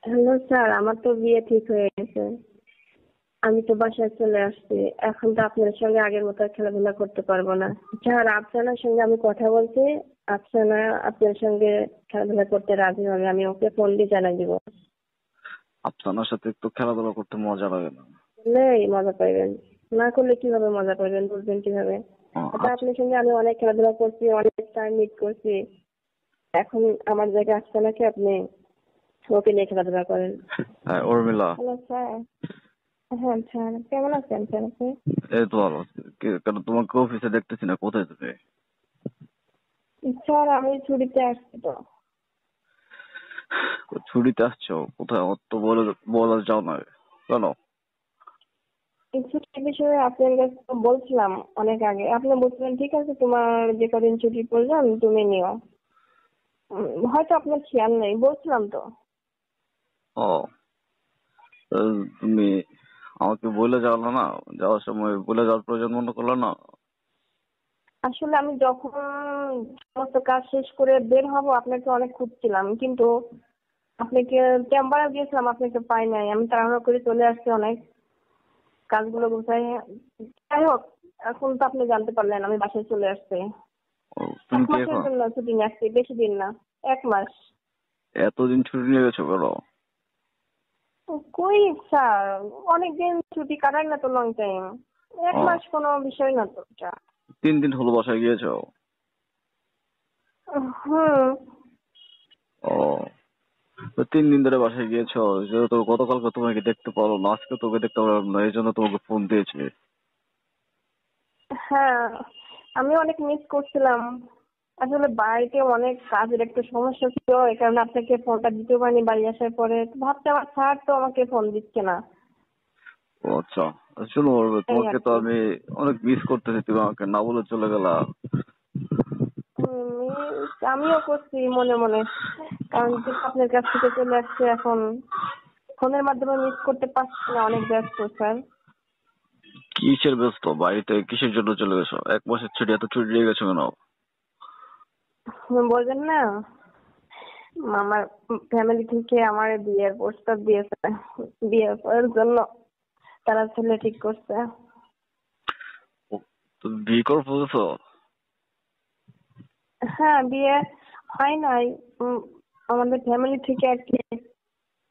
Hello sir, আমার তো বিয়ে ঠিক হয়ে গেছে। আমি তো বাসায় চলে আসছি। এখন তো আপনার সঙ্গে আগের মতো আর খেলাধুলা করতে পারবো না। স্যার, আফসানার সঙ্গে আমি কথা বলছি। আফসানা আপনার সঙ্গে খেলাধুলা করতে রাজি হবে। আমি ওকে ফোন দিয়ে জানাই দিব। আপনার সাথে একটু খেলাধুলা করতে মজা লাগে না? করলেই মজা পাইবেন, না করলে কিভাবে মজা পাইবেন, বুঝবেন কিভাবে? ও, আচ্ছা, আচ্ছা। আপনার সঙ্গে আমি অনেক খেলাধুলা করছি, অনেক টাইম মিট করছি। এখন আমার জায়গায় আফসানাকে আপনি ওকে নিয়ে খেলাধুলা করেন। হ্যাঁ, উর্মিলা। Hello sir. হ্যাঁ স্যার, কেমন আছেন স্যার আপনি? এই তো ভালো আছি। কেন তোমাকে অফিসে দেখতেছি না, কোথায় তুমি? স্যার, আমি ছুটিতে আসছি তো। ছুটিতে আসছো কোথায়? অত বলে যাও না কেন? ছুটির বিষয়ে আপনার কাছে তো বলছিলাম অনেক আগে। আপনি বলছিলেন ঠিক আছে, তোমার যে কদিন ছুটি প্রয়োজন তুমি নিও। হয়তো আপনার খেয়াল নেই, বলছিলাম তো। ও, তুমি আমাকে বলে যাও না? যাওয়ার সময় বলে যাওয়ার প্রয়োজন মনে করলো না? আসলে আমি যখন সমস্ত কাজ শেষ করে বের হব আপনাকে অনেক খুঁজছিলাম, কিন্তু আপনাকে চেম্বারে গিয়েছিলাম, আপনাকে পাই নাই। আমি তাড়াহুড়ো করে চলে আসছি অনেক কাজগুলো গুছাই। যাই হোক, এখন তো আপনি জানতে পারলেন আমি বাসায় চলে আসছি। ও, তুমি এক কি মাসের এখন জন্য ছুটি নিয়ে আসছি, বেশি দিন না। 1 মাস। এতদিন ছুটি নিয়ে গেছো কেন? কই স্যার, অনেকদিন ছুটি কাটাই না তো, লং টাইম। এক ও, মাস কোনো বিষয় না তো এটা। 3 দিন হলো বাসায় গিয়েছো? হুম। ও, তো 3 দিন ধরে বাসায় গিয়েছো, যেহেতু গতকালকে তোমাকে দেখতে পারো না, আজকে তোকে দেখতে পারলাম না, এই জন্য তোমাকে ফোন দিয়েছি। হ্যাঁ, আমি অনেক মিস করছিলাম। আসলে বাড়িতে অনেক কাজের একটা সমস্যা ছিল, এই কারণে আপনাকে ফোনটা দিতে পারিনি বাড়ি আসার পরে। তো ভাবছি আমার স্যার তো আমাকে ফোন দিচ্ছে না। ও আচ্ছা। শোনো, এই তোমাকে আর তো কি। আমি অনেক মিস করতেছি, তুমি আমাকে না বলে চলে গেলা। আমিও করছি মনে মনে, কারণ যেহেতু আপনার কাছ থেকে চলে আসছে এখন ফোনের মাধ্যমে মিস করতে পারছি না, অনেক ব্যস্ত স্যার। কিসের ব্যস্ত? বাড়িতে কিসের জন্য চলে গেছো? 1 মাসের ছুটি, এত ছুটি নিয়ে গেছো কেন? বলবেন না, আমার ফ্যামিলি থেকে আমার বিয়ের প্রস্তাব দিয়েছে। বিয়ে করার জন্য তারা ছেলে ঠিক করছে। ও, তুমি বিয়ে করে ফেলেছো? হ্যাঁ, বিয়ে হয় নাই। উম, আমাদের ফ্যামিলি থেকে আর কি,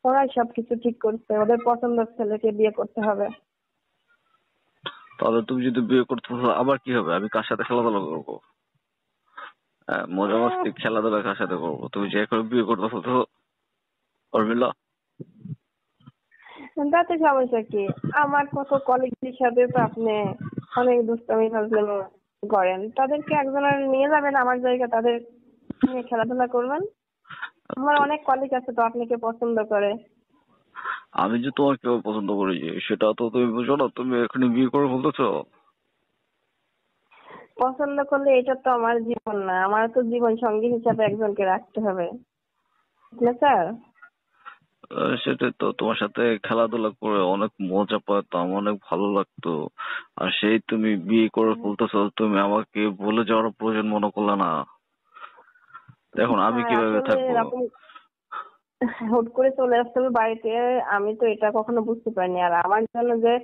ওরাই সবকিছু ঠিক করছে, ওদের পছন্দের ছেলেকে বিয়ে করতে হবে। তাহলে তুমি যদি বিয়ে করতে চাও, আবার কি হবে? আমি কার সাথে খেলাধুলা করবো? হ্যাঁ, মজা মাস্তি খেলাধুলা কার সাথে করবো? তুমি যে করে বিয়ে করতেছো তো, উর্মিলা। তাতে সমস্যা কি? আমার কত কলিগদের সাথে তো আপনি অনেক দুষ্টামি ফাজলামি করেন, তাদেরকে একজনের নিয়ে যাবেন আমার জায়গা, তাদের নিয়ে খেলাধুলা করবেন। আমার তো অনেক কলিগ আছে তো আপনাকে পছন্দ করে। আমি যে তোমাকে পছন্দ করি সেটা তো তুমি বুঝো না, তুমি এখানে বিয়ে করে ফেলতেছো। পছন্দ করলে এটা তো আমার জীবন না, আমার তো জীবন সঙ্গী হিসাবে একজনকে রাখতে হবে, ঠিক না স্যার? সেটাই তো, তোমার সাথে খেলাধুলা করে অনেক মজা পেতাম, অনেক ভালো লাগতো। আর সেই তুমি বিয়ে করে ফেলতেছো, তুমি আমাকে বলে যাওয়ার প্রয়োজন মনে করলে না? এখন আমি স্যার, কিভাবে আসলে থাকবো? এরকম হুট করে চলে আসতে হবে বাড়িতে, আমি তো এটা কখনো বুঝতে পারিনি। আর আমার জন্য যে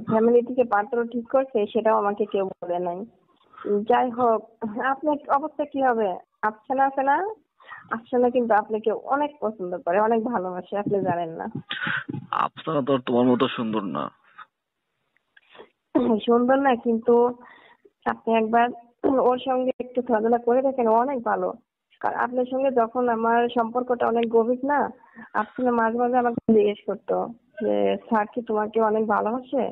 ফ্যামিলি থেকে পাত্র ঠিক করছে সেটাও আমাকে কেউ বলে নাই। যাই হোক, আপনার অবস্থা কি হবে? আফসানা আছে না? আফসানা কিন্তু আপনাকে অনেক পছন্দ করে, অনেক ভালোবাসে, আপনি জানেন না। আফসানা তো আর তোমার মতো সুন্দর না। সুন্দর না, কিন্তু আপনি একবার ওর সঙ্গে একটু খেলাধুলা করে দেখেন, ও অনেক ভালো। কারণ আপনার সঙ্গে যখন আমার সম্পর্কটা অনেক গভীর না, আপনার মাঝে মাঝে আমাকে জিজ্ঞেস করতো যে স্যার কি তোমাকে অনেক ভালোবাসে,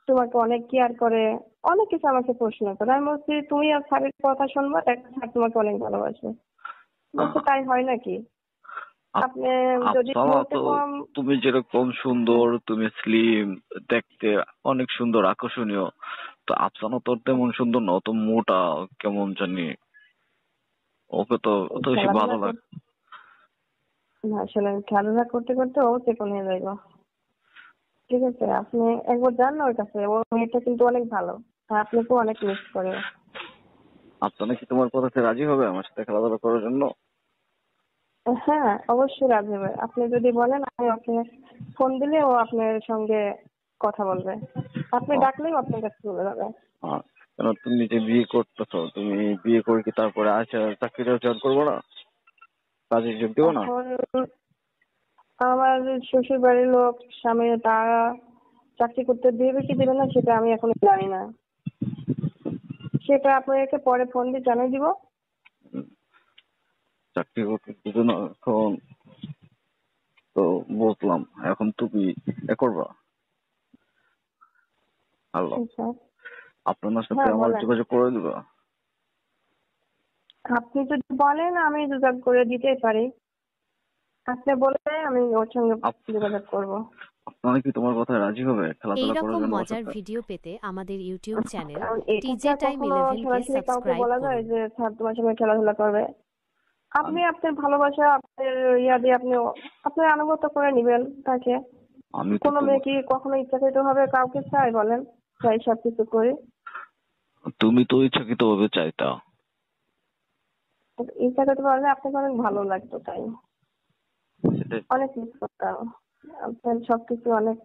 তোমাকে অনেক কেয়ার করে, অনেক কিছু আমাকে প্রশ্ন করে। আমি বলছি তুমি আর স্যারের কথা শুনবো, দেখ স্যার তোমাকে অনেক ভালোবাসে। বলছে আহ, তাই হয় নাকি? আপ- আপনি যদি আফসানা বলতে তো, কম। তুমি যেরকম সুন্দর, তুমি স্লিম দেখতে, অনেক সুন্দর, আকর্ষণীয়। তো আফসানা তো তেমন সুন্দর না, অত মোটা, কেমন জানি। ওকে তো অত বেশি খেলাধুলা ভালো লাগে। করতে, না শোনেন, খেলাধুলা করতে করতে ও চেকন হয়ে যাইব। ঠিক আছে, আপনি একবার যান না ওর কাছে, ও মেয়েটা কিন্তু অনেক ভালো, আর আপনাকেও অনেক মিস করে ও। আফসানা কি তোমার কথাতে রাজি হবে আমার সাথে খেলাধুলা করার জন্য? হ্যাঁ, অবশ্যই রাজি হবে। আপনি যদি বলেন আমি ওকে ফোন দিলে ও আপনার সঙ্গে কথা বলবে। আপনি ও, ডাকলেই আপনার কাছে চলে যাবে। কেন তুমি যে বিয়ে করতেছো, তুমি বিয়ে করে কি তারপরে চাকরিটা জয়েন করবো না, কাজে যোগ দেবো না? এখন আমার শ্বশুর বাড়ির লোক স্বামী তারা চাকরি করতে দেবে কি দেবে না সেটা আমি এখন জানি না। সেটা আপনাকে পরে ফোন দিয়ে জানিয়ে দিব। উম, চাকরি করতে দেবে না এখন? তো বুঝলাম। এখন তুমি করবা? হ্যালো, আচ্ছা। আপনার সাথে হ্যাঁ আমার বলেন। যোগাযোগ করে দিবা? আপনি যদি বলেন আমি যোগাযোগ করে দিতেই পারি। আপনি বললে আমি ওর সঙ্গে আপ- যোগাযোগ করব। আপনারা কি তোমার কথায় রাজি হবে এই খেলাধুলা করার রকম জন্য ওর মজার সাথে? ভিডিও পেতে আমাদের ইউটিউব চ্যানেল কারণ এটা কি টিজে আর টাইম কখনো 11 কে সরাসরি কাউকে সাবস্ক্রাইব বলা যায় করুন। যে স্যার তোমার সঙ্গে খেলাধুলা করবে? আপনি আমি আপনার ভালোবাসা আপনার দিয়ে আপনি আপনি আনুগত্য করে নিবেন তাকে। আমি তো কোনো মেয়ে তোমার, কি কখনো ইচ্ছাকৃত ভাবে কাউকে চায় বলেন? চাই সবকিছু করি। তুমি তো ইচ্ছাকৃত ভাবে চাইতা। ইচ্ছাকৃত ভাবে আপনাকে অনেক ভালো লাগতো তাই সেটাই। অনেক মিস করতাম। আপনার সবকিছু অনেক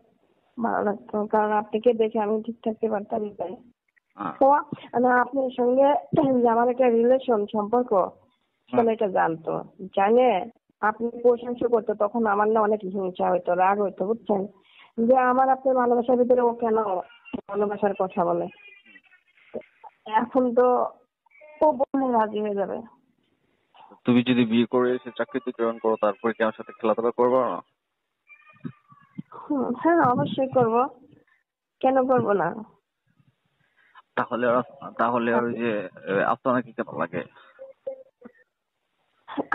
ভালো লাগতো কারণ আপনাকে দেখে আমি ঠিক থাকতে পারতাম তাই। আহ, তো না আপনার সঙ্গে যে আমার একটা রিলেশন সম্পর্ক হ্যাঁ, সেটা এটা জানতো, জানে আপনি প্রশংসা করতো তখন আমার না অনেক হিংসা হইতো, রাগ হইতো বুঝছেন, যে আমার আপনার ভালোবাসার ভিতরে ও কেন ভালোবাসার কথা বলে। এখন তো ও বললে রাজি হয়ে যাবে। তুমি যদি বিয়ে করে এসে চাকরিতে জয়েন করো, তারপরে কি আমার সাথে খেলাধুলা করবে না? হ্যাঁ অবশ্যই করব, কেন করব না। তাহলে আর তাহলে আর ওই আপ- যে আপনার কি কেমন লাগে?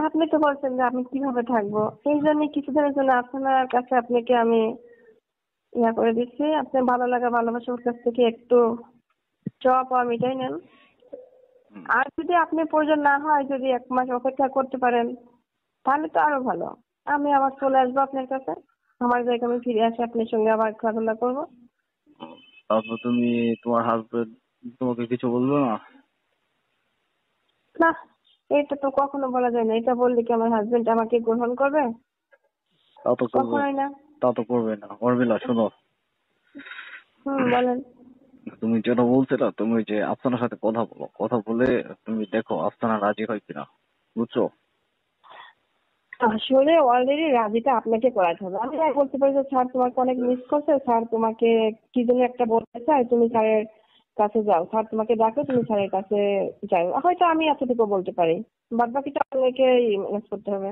আপনি তো বলছেন যে আমি কিভাবে থাকবো, এই জন্য কিছুদিনের জন্য আপনার কাছে আপনাকে আমি করে দিচ্ছি। আপনার ভালো লাগা ভালোবাসা ওর কাছ থেকে একটু চাওয়া পাওয়া মিটাই নেন। হুম, আর যদি আপনি প্রয়োজন না হয়, যদি 1 মাস অপেক্ষা করতে পারেন তাহলে তো আরো ভালো। আমি আবার চলে আসবো আপনার কাছে, আমার জায়গায় আমি ফিরে আসি, আপনার সঙ্গে আবার খেলাধুলা করবো। তারপর তুমি, তোমার হাজবেন্ড তোমাকে কিছু বলবে না? না, এটা তো কখনো বলা যায় না। এটা বললে কি আমার হাজবেন্ড আমাকে গ্রহণ করবে? তা তো করবে, কখনোই না। তা তো করবে না। উর্মিলা শোনো, বলেন। তুমি যেটা বলছিলে, তুমি যে আফসানার সাথে কথা বলো, কথা বলে তুমি দেখো আফসানা রাজি হয় কিনা, বুঝছো? আসলে অলরেডি রাজিটা আপনাকে করাতে হবে। আমি আর বলতে পারি যে স্যার তোমাকে অনেক মিস করছে, স্যার তোমাকে কি যেন একটা বলতে চাই, তুমি স্যারের কাছে যাও, স্যার তোমাকে ডাকে তুমি স্যারের কাছে যাও, হয়তো আমি এতটুকু বলতে পারি। বাদ বাকিটা আপনাকে ম্যানেজ করতে হবে।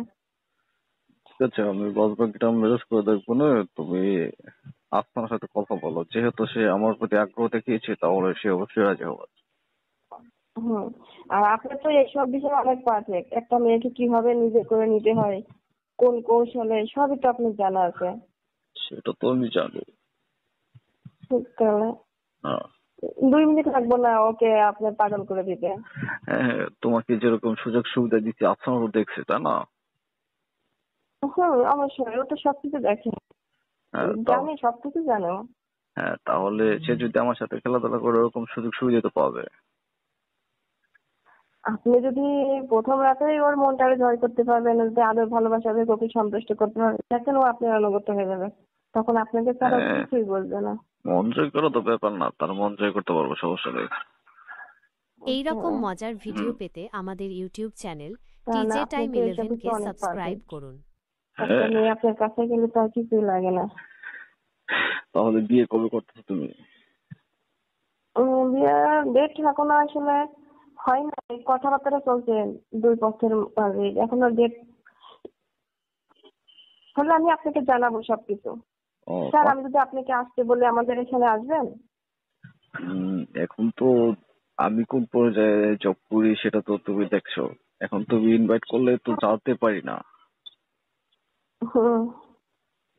ঠিক আছে, আমি বাদ বাকিটা ম্যানেজ করে দেখবো না। তুমি আফসানার সাথে কথা বলো, যেহেতু সে আমার প্রতি আগ্রহ দেখিয়েছে, তাহলে সে অবশ্যই রাজি হবে। হুম। আর আপনি তো এইসব বিষয়ে অনেক পারফেক্ট, একটা মেয়েকে কিভাবে নিজে করে নিতে হয়, কোন কৌশলে, সবই তো আপনার জানা আছে। সেটা তো আমি জানি। তাহলে হ্যাঁ, 2 মিনিট লাগবো না ওকে আপনার পাগল করে দিতে। হ্যাঁ, তোমাকে যেরকম সুযোগ সুবিধা দিচ্ছি আফসানারও দেখছে, তাই না? অবশ্যই ও তো সবকিছু দেখে, হ্যাঁ, জানি সবকিছু জানো। হ্যাঁ, তাহলে সে যদি আমার সাথে খেলাধুলা করে, ওরকম সুযোগ সুবিধা তো পাবে। আপনি যদি প্রথম রাতেই ওর মনটাকে জয় করতে পারবেন, যদি আদর ভালোবাসা দিয়ে ওকে সন্তুষ্ট করতে পারবেন, দেখেন ও আপনার আনুগত্য হয়ে যাবে। তখন আপনাকে ছাড়া ও হ্যাঁ, কিছুই বলবে না। মন জয় করা তো ব্যাপার না, তার মন জয় করতে পারবো, সমস্যা নেই। এই রকম হ্যাঁ, মজার হুম, ভিডিও পেতে আমাদের ইউটিউব চ্যানেল কারণ টিজে আপনি টাইম তো এসব 11 কিছু কে অনেক সাবস্ক্রাইব পারফেক্ট। করুন। একটা হ্যাঁ। মেয়ে আপনার কাছে গেলে তো আর কিছুই লাগে না। তাহলে বিয়ে কবে করতেছো তুমি? বিয়ের ডেট এখনো আসলে হয় না, এই কথাবার্তা চলছে 2 পক্ষের মাঝে, এখনো ডেট হলে আমি আপনাকে জানাবো সবকিছু। ও, স্যার আমি যদি আপনাকে আসতে বলি আমাদের এখানে আসবেন? এখন তো আমি কোন পর্যায়ে জব করি সেটা তো তুমি দেখছো। এখন তুমি ইনভাইট করলে তো যাতে পারি না, হুম।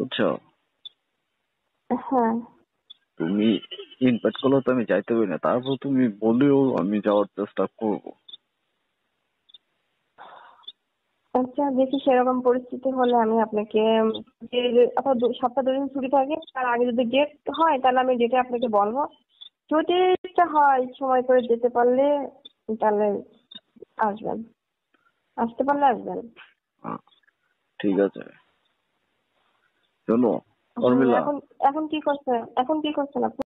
বুঝছো? হ্যাঁ। তুমি ইনভাইট করলে তো আমি যাইতে পারি না, তারপর তুমি বলেও আমি যাওয়ার চেষ্টা করবো। আচ্ছা দেখি সেরকম পরিস্থিতি হলে আমি আপনাকে আপনার সপ্তাহ 2 দিন ছুটি থাকে তার আগে যদি ডেট হয় তাহলে আমি ডেটে আপনাকে বলবো। যদি এটা হয় সময় করে যেতে পারলে তাহলে আসবেন, আসতে পারলে আসবেন। ঠিক আছে। শোনো উর্মিলা, এখন এখন কি করছেন আপনি?